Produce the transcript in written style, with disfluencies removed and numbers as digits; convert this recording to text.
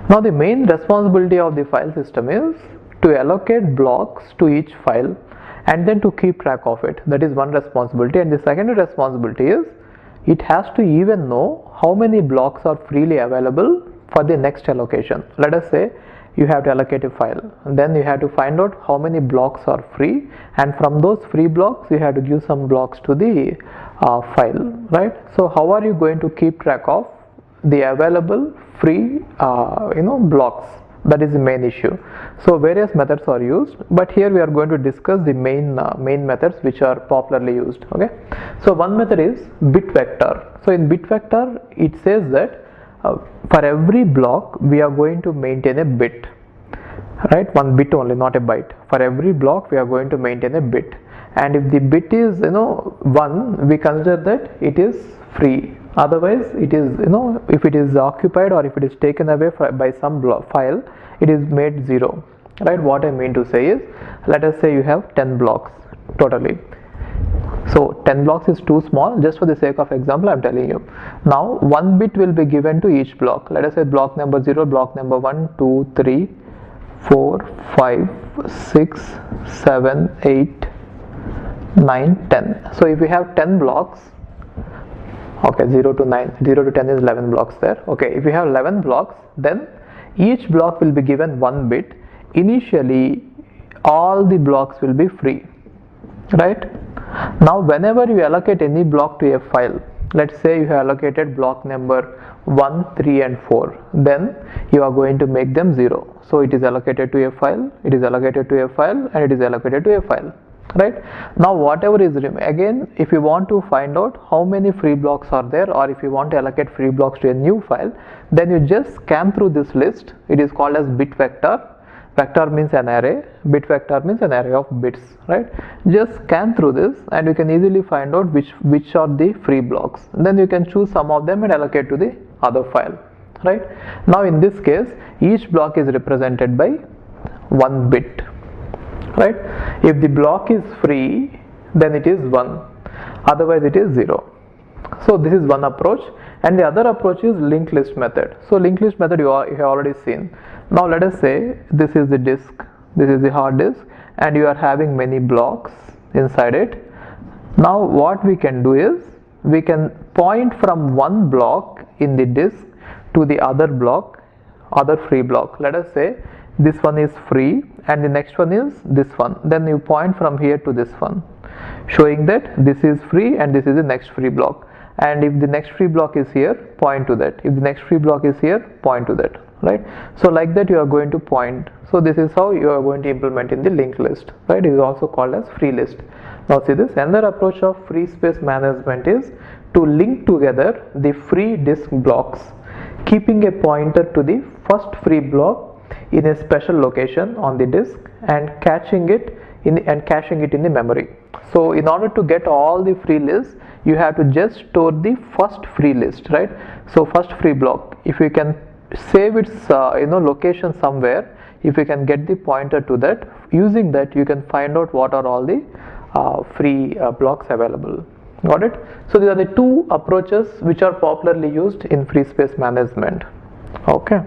Now the main responsibility of the file system is to allocate blocks to each file and then to keep track of it. That is one responsibility. And the second responsibility is it has to even know how many blocks are freely available for the next allocation. Let us say you have to allocate a file, and then you have to find out how many blocks are free, and from those free blocks you have to give some blocks to the file, right? So how are you going to keep track of the available free blocks? That is the main issue. So various methods are used, but here we are going to discuss the main methods which are popularly used. Okay, so one method is bit vector. So in bit vector it says that for every block we are going to maintain a bit, right? One bit only, not a byte. For every block we are going to maintain a bit, and if the bit is 1, we consider that it is free. Otherwise it is, if it is occupied or if it is taken away by some file, it is made 0, right? What I mean to say is, let us say you have 10 blocks totally. So 10 blocks is too small. Just for the sake of example I am telling you. Now 1 bit will be given to each block. Let us say block number 0, block number 1, 2, 3, 4, 5, 6, 7, 8, 9, 10. So if we have 10 blocks, okay, 0 to 9, 0 to 10 is 11 blocks there. Okay, if we have 11 blocks, then each block will be given 1 bit. Initially all the blocks will be free, right? Now whenever you allocate any block to a file, let's say you have allocated block number 1, 3 and 4, then you are going to make them 0. So it is allocated to a file, it is allocated to a file, and it is allocated to a file, right? Now whatever is again, if you want to find out how many free blocks are there, or if you want to allocate free blocks to a new file, then you just scan through this list. It is called as bit vector. Vector means an array, bit vector means an array of bits, right? Just scan through this and you can easily find out which are the free blocks. Then you can choose some of them and allocate to the other file, right? Now in this case each block is represented by 1 bit, right? If the block is free, then it is 1, otherwise it is 0. So this is one approach, and the other approach is linked list method. So linked list method you have already seen. Now let us say this is the disk, this is the hard disk, and you are having many blocks inside it. Now what we can do is we can point from one block in the disk to the other block, other free block. Let us say this one is free and the next one is this one. Then you point from here to this one, showing that this is free and this is the next free block. And if the next free block is here, point to that. If the next free block is here, point to that, right? So like that you are going to point. So this is how you are going to implement in the linked list, right? It is also called as free list. Now see this, another approach of free space management is to link together the free disk blocks, keeping a pointer to the first free block in a special location on the disk and caching it in the memory. So in order to get all the free lists, you have to just store the first free list, right? So first free block, if you can save its location somewhere, if you can get the pointer to that, using that you can find out what are all the free blocks available. Got it? So these are the two approaches which are popularly used in free space management. Okay.